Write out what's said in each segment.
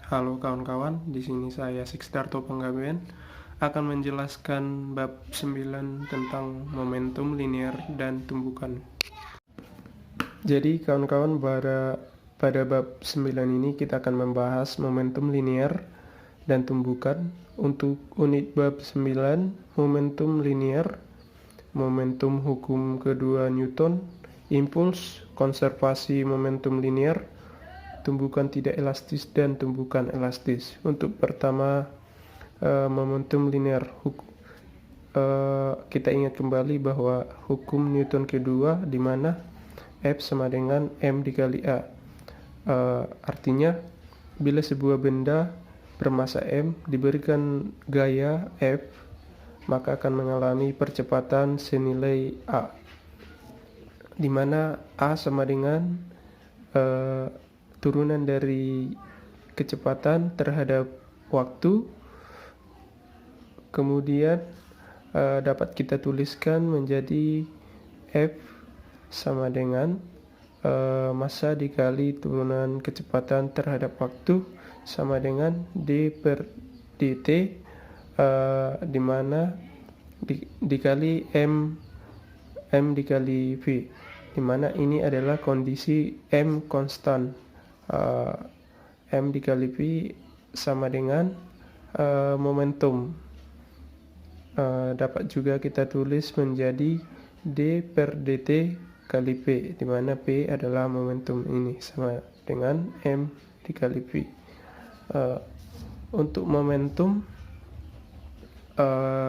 Halo kawan-kawan, di sini saya Sixtarto Panggabean akan menjelaskan bab 9 tentang momentum linear dan tumbukan. Jadi kawan-kawan, pada bab 9 ini kita akan membahas momentum linear dan tumbukan. Untuk unit bab 9, momentum linear, momentum hukum kedua Newton, impuls, konservasi momentum linear, tumbukan tidak elastis dan tumbukan elastis. Untuk pertama, momentum linear. Kita ingat kembali bahwa hukum Newton kedua di mana F sama dengan M dikali A. Artinya bila sebuah benda bermassa M diberikan gaya F, maka akan mengalami percepatan senilai A, di mana A sama dengan turunan dari kecepatan terhadap waktu. Kemudian dapat kita tuliskan menjadi F sama dengan massa dikali turunan kecepatan terhadap waktu sama dengan D per dt, di mana dikali M dikali V, di mana ini adalah kondisi M konstan. M dikali V sama dengan momentum. Dapat juga kita tulis menjadi D per dt kali P, di mana P adalah momentum ini sama dengan M dikali V. Untuk momentum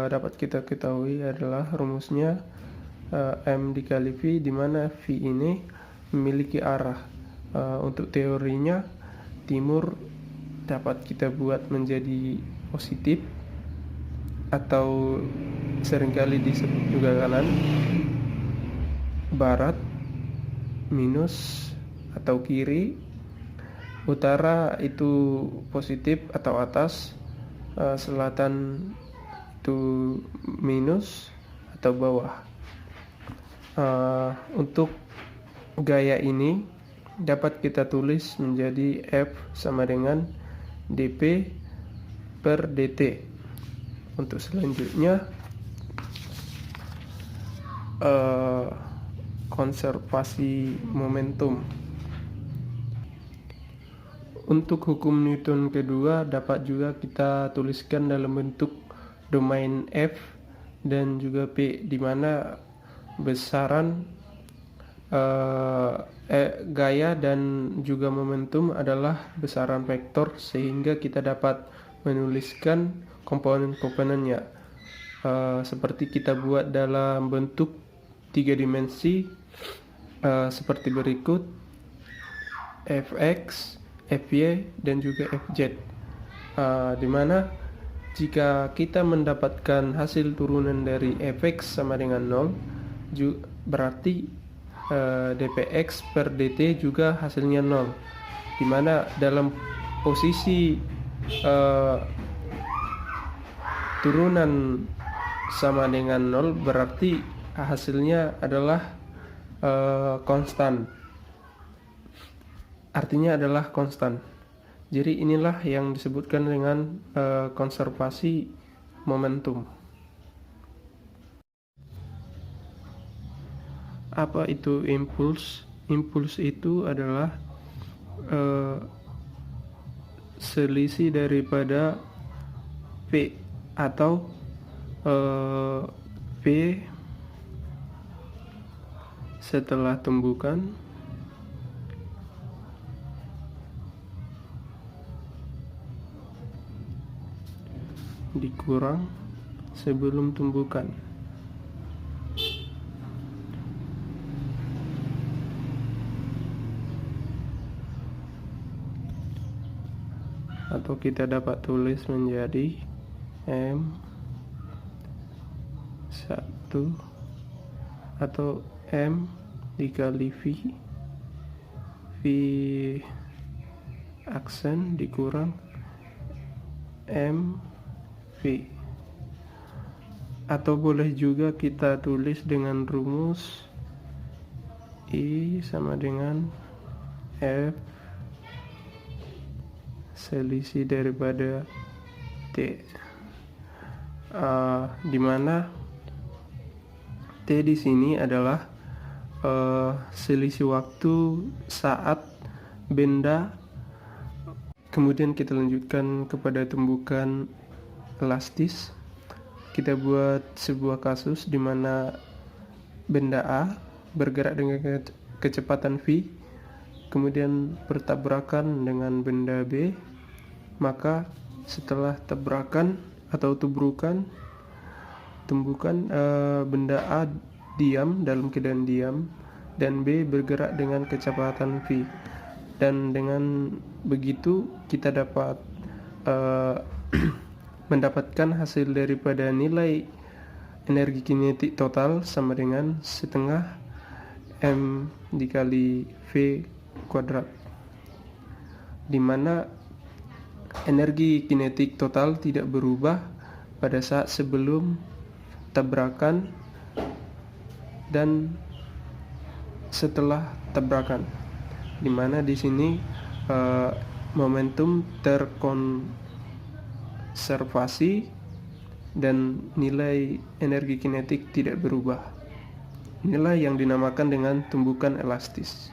dapat kita ketahui adalah rumusnya M dikali V, di mana V ini memiliki arah. Untuk teorinya, timur dapat kita buat menjadi positif atau seringkali disebut juga kanan, barat minus atau kiri, utara itu positif atau atas, selatan itu minus atau bawah. Untuk gaya ini dapat kita tulis menjadi F sama dengan dP per dt. Untuk selanjutnya, konservasi momentum. Untuk hukum Newton kedua dapat juga kita tuliskan dalam bentuk domain F dan juga P, di mana besaran gaya dan juga momentum adalah besaran vektor, sehingga kita dapat menuliskan komponen-komponennya seperti kita buat dalam bentuk 3 dimensi, seperti berikut: fx, fy, dan juga fz, di mana jika kita mendapatkan hasil turunan dari fx sama dengan 0, berarti dpx per dt juga hasilnya 0, di mana dalam posisi turunan sama dengan 0 berarti hasilnya adalah konstan, artinya adalah konstan. Jadi inilah yang disebutkan dengan konservasi momentum. Apa itu impuls? Impuls itu adalah selisih daripada P atau P setelah tumbukan dikurang sebelum tumbukan. Atau kita dapat tulis menjadi M1 atau M dikali V aksen dikurang MV. Atau boleh juga kita tulis dengan rumus I sama dengan F selisih daripada T, dimana T di sini adalah selisih waktu saat benda. Kemudian kita lanjutkan kepada tumbukan elastis. Kita buat sebuah kasus di mana benda A bergerak dengan kecepatan v, kemudian bertabrakan dengan benda B. Maka setelah tabrakan atau tumbukan, benda A diam, dalam keadaan diam, dan B bergerak dengan kecepatan v. Dan dengan begitu kita dapat mendapatkan hasil daripada nilai energi kinetik total sama dengan setengah M dikali V kuadrat, dimana energi kinetik total tidak berubah pada saat sebelum tabrakan dan setelah tabrakan, dimana di sini momentum terkonservasi dan nilai energi kinetik tidak berubah. Inilah yang dinamakan dengan tumbukan elastis.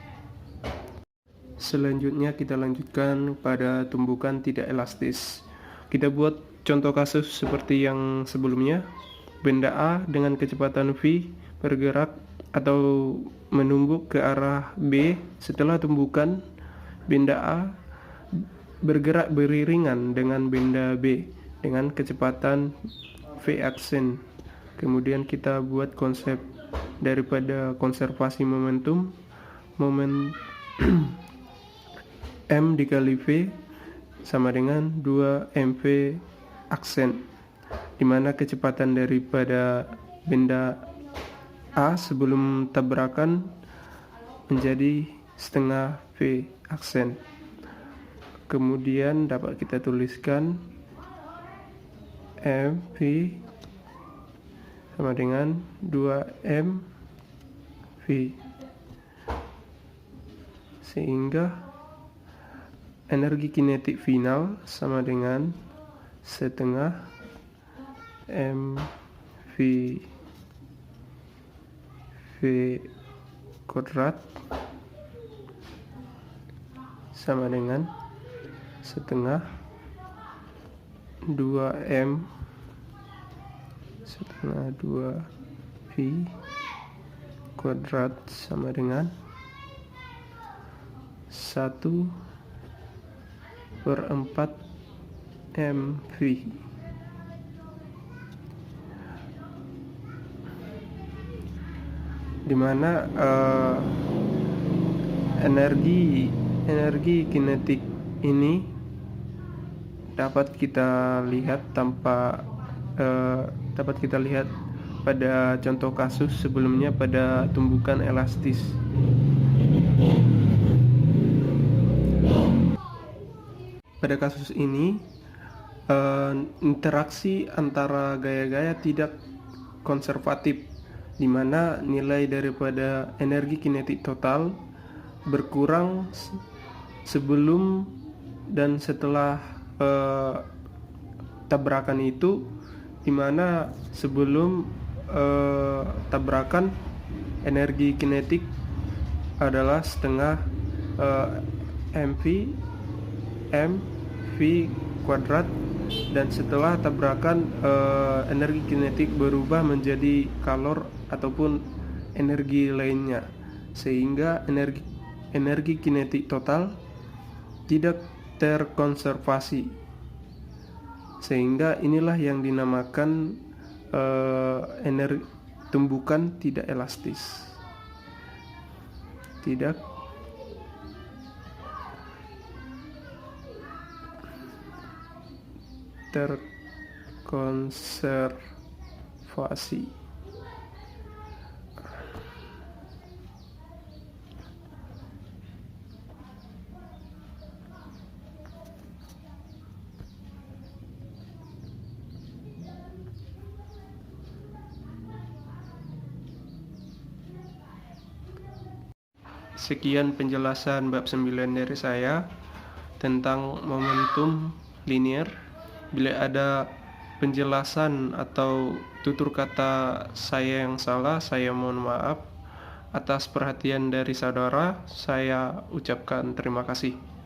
Selanjutnya kita lanjutkan pada tumbukan tidak elastis. Kita buat contoh kasus seperti yang sebelumnya. Benda A dengan kecepatan v bergerak atau menumbuk ke arah B. Setelah tumbukan, benda A bergerak beriringan dengan benda B dengan kecepatan v aksen. Kemudian kita buat konsep daripada konservasi momentum. M dikali V sama dengan 2 mv aksen, dimana kecepatan daripada benda A sebelum tabrakan menjadi setengah V aksen. Kemudian dapat kita tuliskan mv sama dengan 2 mv, sehingga energi kinetik final sama dengan setengah mv v kuadrat sama dengan setengah 2m setengah 2v kuadrat sama dengan 1/4 mv. Dimana energi kinetik ini dapat kita lihat pada contoh kasus sebelumnya pada tumbukan elastis. Pada kasus ini interaksi antara gaya-gaya tidak konservatif, di mana nilai daripada energi kinetik total berkurang sebelum dan setelah tabrakan itu, di mana sebelum tabrakan energi kinetik adalah setengah mv kuadrat, dan setelah tabrakan energi kinetik berubah menjadi kalor ataupun energi lainnya, sehingga energi kinetik total tidak terkonservasi, sehingga inilah yang dinamakan tumbukan tidak elastis, tidak terkonservasi. Sekian penjelasan bab 9 dari saya. tentang momentum linear. Bila ada penjelasan atau tutur kata saya yang salah, saya mohon maaf. Atas perhatian dari saudara, saya ucapkan terima kasih.